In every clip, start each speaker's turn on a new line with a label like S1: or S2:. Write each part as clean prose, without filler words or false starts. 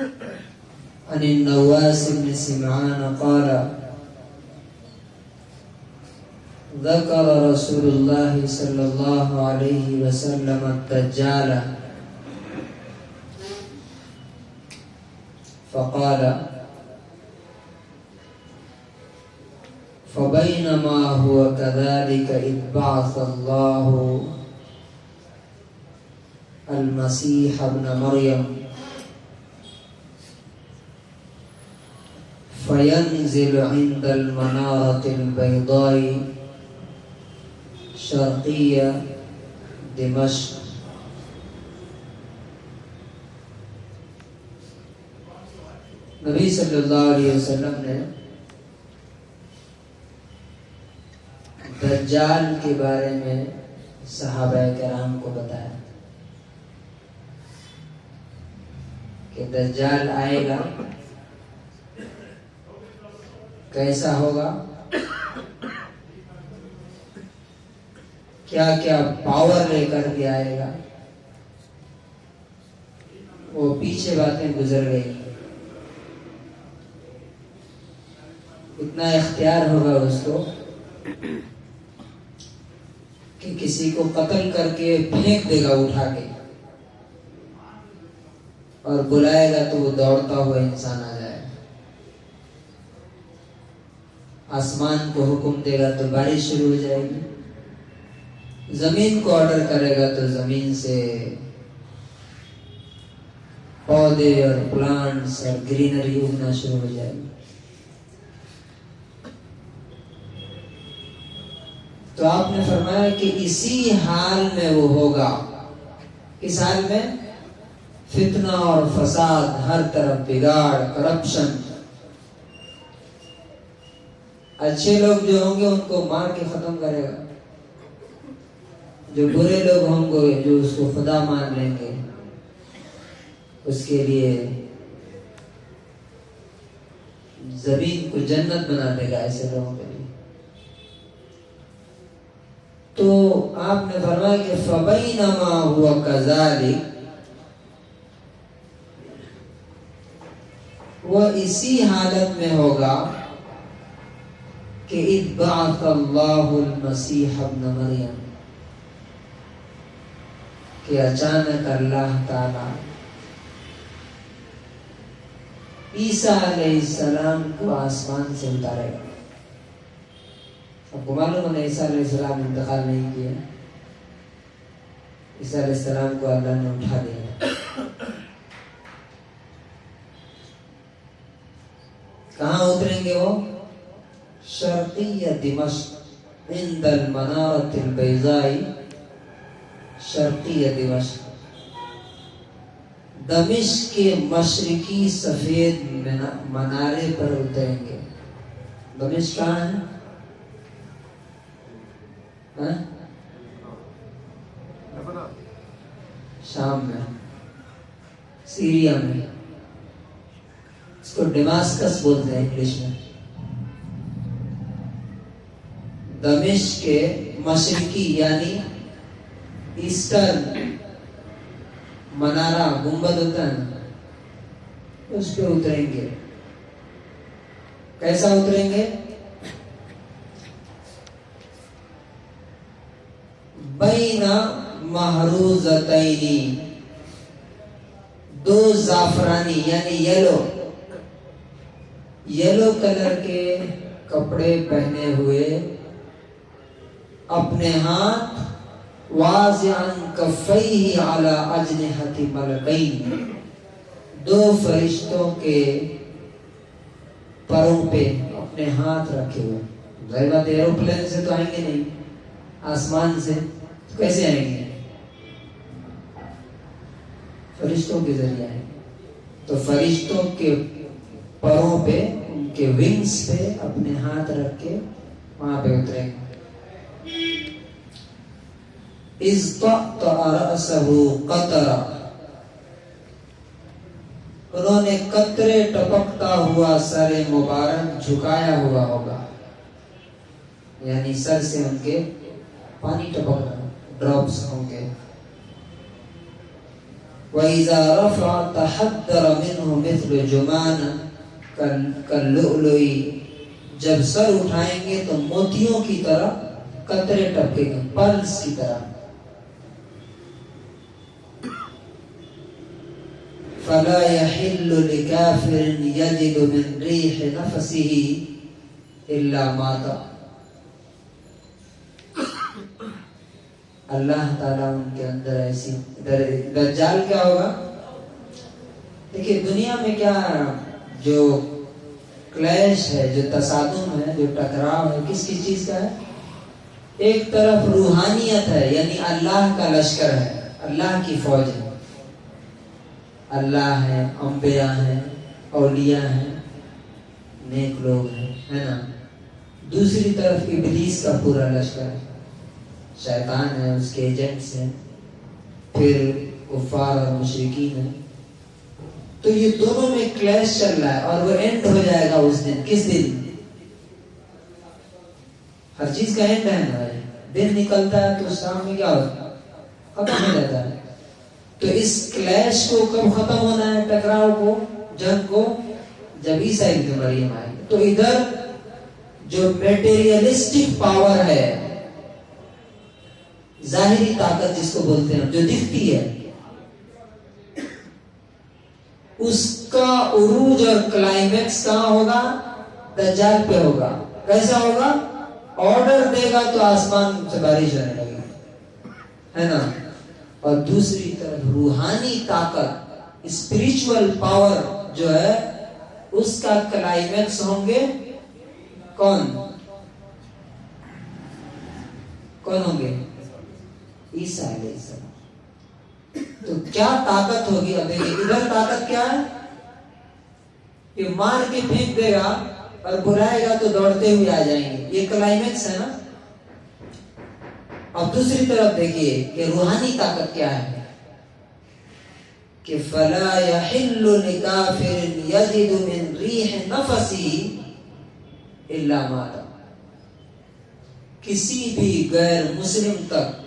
S1: عن النواس بن سمعان قال ذكر رسول الله صلى الله عليه وسلم الدجال فقال فبينما هو كذلك إذ بعث الله المسيح ابن مريم فينزل عند المنارة البيضاء شرقية دمشق نبی صلی اللہ علیہ وسلم نے دجال کے بارے میں صحابہ کرام کو بتایا کہ دجال آئے گا، کیسا ہوگا، کیا کیا پاور لے کر کے آئے گا. وہ پیچھے باتیں گزر گئی. اتنا اختیار ہوگا اس کو کہ کسی کو قتل کر کے پھینک دے گا اٹھا کے، اور بلائے گا تو وہ دوڑتا ہوا انسان آ جائے. آسمان کو حکم دے گا تو بارش شروع ہو جائے گی. زمین کو آرڈر کرے گا تو زمین سے پودے اور پلانٹس اور گرینری اگنا شروع ہو جائے گی. تو آپ نے فرمایا کہ اسی حال میں وہ ہوگا. اس حال میں فتنہ اور فساد، ہر طرف بگاڑ، کرپشن. اچھے لوگ جو ہوں گے ان کو مار کے ختم کرے گا، جو برے لوگ ہوں گے جو اس کو خدا مان لیں گے اس کے لیے زمین کو جنت بنا دے گا ایسے لوگوں کے لیے. تو آپ نے فرمایا کہ فَبَيْنَمَا هُوَ كَذَلِكَ، وہ اسی حالت میں ہوگا کہ اِذْ بَعَثَ اللَّهُ الْمَسِيحَ ابْنَ مَرْيَمَ، کہ اچانک اللہ تعالی عیسیٰ علیہ السلام کو آسمان سے اتارے گا. آپ کو معلوم ہے عیسیٰ علیہ السلام انتقال نہیں کیا، عیسیٰ علیہ السلام کو اللہ نے اٹھا دیا. کہاں اتریں گے وہ؟ شرقیہ دمشق، عند المنارۃ البیضاء شرقیہ دمشق، دمشق کے مشرقی سفید منارے پر اتریں گے. دمشق کہاں ہے؟ شام میں، سیریا میں. اس کو ڈماسکس بولتے ہیں انگلش میں. دمشق کے مشرقی یعنی ایسٹرن منارہ، گنبد ہوتا ہے نا، اس پہ اتریں گے. کیسا اتریں گے؟ بین محروزتین، دو زعفرانی یعنی یلو کلر کے کپڑے پہنے ہوئے، اپنے ہاتھ واضعا کفیہ علی اجنحۃ ملکین، دو فرشتوں کے پروں پہ اپنے ہاتھ رکھے ہوئے. ظاہر بات ایروپلین سے تو آئیں گے نہیں، آسمان سے کیسے آئیں گے؟ فرشتوں کے ذریعے آئیں گے. تو فرشتوں کے پروں پہ، ان کے ونگز پہ اپنے ہاتھ رکھ کے وہاں پہ اتریں گے. اِذْطَأْطَأَ رَأْسَهُ قَطَرًا، انہوں نے قطرے ٹپکتا ہوا سر مبارک جھکایا ہوا ہوگا، یعنی سر سے ان کے پانی ٹپک رہا، ڈراپس ہوں گے. وَإِذَا رَفَعَ تَحَدَّرَ مِنْهُ مِثْلُ جُمَانَ كَاللُّؤْلُؤِ، جب سر اٹھائیں گے تو موتیوں کی طرح قطرے ٹپکیں گے، پرلز کی طرح. فَلَا يَحِلُّ لِكَافِرٍ يَجِدُ مِنْ رِيحِ نَفَسِهِ إِلَّا مَاتَ. اللہ تعالیٰ ان کے اندر ایسی دجال کیا ہوگا؟ دیکھیے دنیا میں کیا جو کلیش ہے، جو تصادم ہے، جو ٹکراؤ ہے، کس کی چیز کا ہے؟ ایک طرف روحانیت ہے، یعنی اللہ کا لشکر ہے، اللہ کی فوج ہے، اللہ ہے، انبیاء ہیں، اولیاء ہیں، نیک لوگ ہیں، ہے نا. دوسری طرف ابلیس کا پورا لشکر ہے، شیطان ہے، اس کے ایجنٹس ہیں، پھر کفار اور مشرکین ہیں. تو یہ دونوں میں کلیش چل رہا ہے اور وہ اینڈ ہو جائے گا اس دن. کس دن؟ ہر چیز کا اینڈ ہے نا. دن نکلتا ہے تو شام میں کیا ہوتا ہے؟ ختم ہو جاتا ہے. تو اس کلیش کو کب ختم ہونا ہے؟ ٹکراؤ کو، جنگ کو، جب عیسیٰ ابن مریم آئے. تو ادھر جو میٹیریلسٹک پاور ہے، ظاہری طاقت جس کو بولتے ہیں، جو دکھتی ہے، اس کا عروج اور کلائمیکس کہاں ہوگا؟ دجال پہ ہوگا. کیسا ہوگا؟ آرڈر دے گا تو آسمان سے بارش ہونے لگے گی، ہے نا. اور دوسری طرف روحانی طاقت، اسپریچول پاور جو ہے، اس کا کلائمیکس ہوں گے کون ہوں گے؟ عیسیٰ علیہ السلام. تو کیا طاقت ہوگی؟ اب دیکھیں ادھر طاقت کیا ہے کہ مار کے پھینک دے گا اور بلائے گا تو دوڑتے ہوئے آ جائیں گے. یہ کلائمیکس ہے نا. اب دوسری طرف دیکھیے کہ روحانی طاقت کیا ہے کہ فَلَا يَحِلُّ لِكَافِرٍ يَجِدُ مِنْ رِيحِ نَفَسِهِ إِلَّا مَاتَ. کسی بھی غیر مسلم تک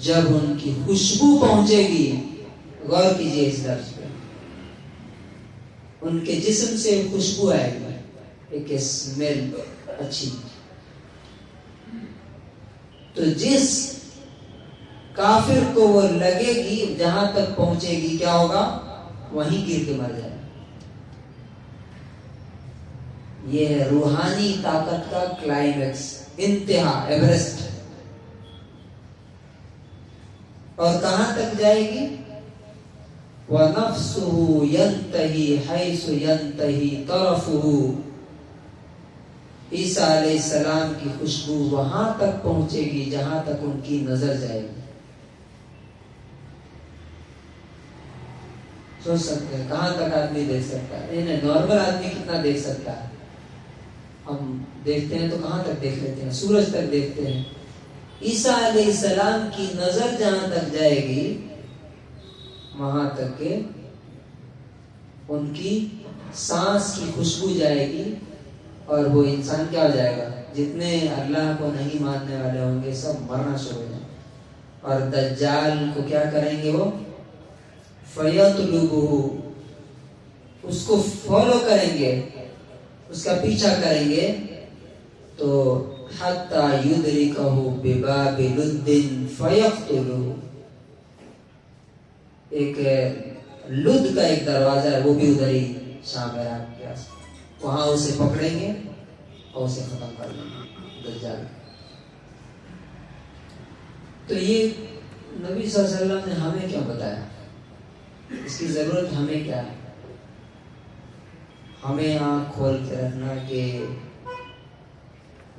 S1: جب ان کی خوشبو پہنچے گی، غور کیجئے اس لفظ پہ، ان کے جسم سے خوشبو آئے گی، ایک اسمیل اچھی. تو جس کافر کو وہ لگے گی، جہاں تک پہنچے گی، کیا ہوگا؟ وہیں گر کے مر جائے. یہ ہے روحانی طاقت کا کلائمیکس، انتہا، ایوریسٹ. اور کہاں تک جائے گی؟ وَنَفْسُهُ يَنْتَهِي حَيْثُ يَنْتَهِي طَرَفُهُ. عیسیٰ علیہ السلام کی خوشبو وہاں تک پہنچے گی جہاں تک ان کی نظر جائے گی. سوچ سکتے ہیں کہاں تک آدمی دیکھ سکتا ہے؟ نہیں، نارمل آدمی کتنا دیکھ سکتا ہے؟ ہم دیکھتے ہیں تو کہاں تک دیکھ لیتے ہیں؟ سورج تک دیکھتے ہیں. عیسیٰ علیہ السلام کی نظر جہاں تک جائے گی، وہاں تک کہ ان کی سانس کی خوشبو جائے گی، اور وہ انسان کیا ہو جائے گا؟ جتنے اللہ کو نہیں ماننے والے ہوں گے سب مرنا شروع ہو جائے. اور دجال کو کیا کریں گے؟ وہ فَيَطْلُبُهُ، اس کو فالو کریں گے، اس کا پیچھا کریں گے. تو حَتَّى يُدْرِكَهُ بِبَابِ لُدٍّ فَيَقْتُلُهُ. ایک لد کا ایک دروازہ ہے، وہ بھی ادھر ہی شام ہے آپ کے پاس، وہاں اسے پکڑیں گے اور اسے ختم کر دیں گے دجال. تو یہ نبی صلی اللہ علیہ وسلم نے ہمیں کیوں بتایا؟ اس کی ضرورت ہمیں کیا ہے؟ ہمیں آنکھ کھول کے رکھنا کہ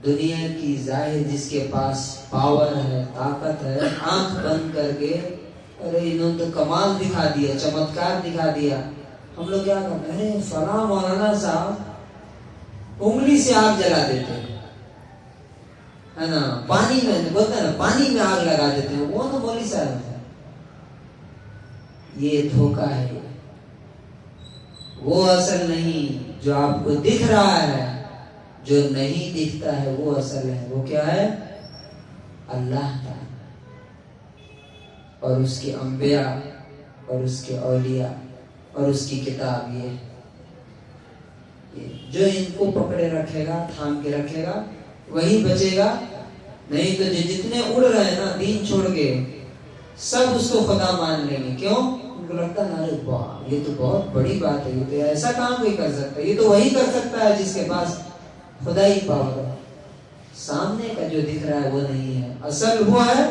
S1: دنیا کی ظاہر جس کے پاس پاور ہے، طاقت ہے، آنکھ بند کر کے ارے انہوں نے تو کمال دکھا دیا، چمتکار دکھا دیا. ہم لوگ کیا کرتے ہیں؟ فلاں مولانا صاحب انگلی سے آگ جلا دیتے ہیں، ہے نا. پانی میں بولتے ہیں نا، پانی میں آگ لگا دیتے ہیں، وہ تو مولوی صاحب ہے. یہ دھوکہ ہے. وہ اصل نہیں جو آپ کو دکھ رہا ہے، جو نہیں دکھتا ہے وہ اصل ہے. وہ کیا ہے؟ اللہ تعالی. اور اس کے انبیاء اور اس کے اولیاء اور اس کی کتاب یہ جو ان کو پکڑے رکھے گا، تھام کے رکھے گا، وہی بچے گا. نہیں تو جتنے اڑ رہے ہیں نا دین چھوڑ کے، سب اس کو خدا مان لیں گے. کیوں؟ ان کو لگتا ہے ارے واہ یہ تو بہت بڑی بات ہے، یہ تو ایسا کام کوئی کر سکتا ہے، یہ تو وہی کر سکتا ہے جس کے پاس خدائی پاور ہے. سامنے کا جو دکھ رہا ہے وہ نہیں ہے، اصل وہ ہے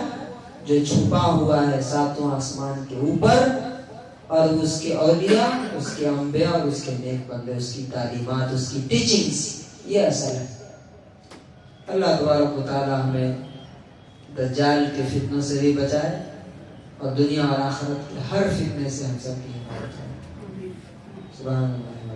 S1: جو چھپا ہوا ہے ساتواں آسمان کے اوپر، اور اس کے اولیاء، اس کے انبیاء اور اس کے نیک بندے، اس کی تعلیمات، اس کی ٹیچنگز، یہ اصل ہے. اللہ تبارک و تعالی ہمیں دجال کے فتنوں سے بھی بچائے اور دنیا اور آخرت کے ہر فتنے سے ہم سب کی حفاظت کرے. سبحان اللہ.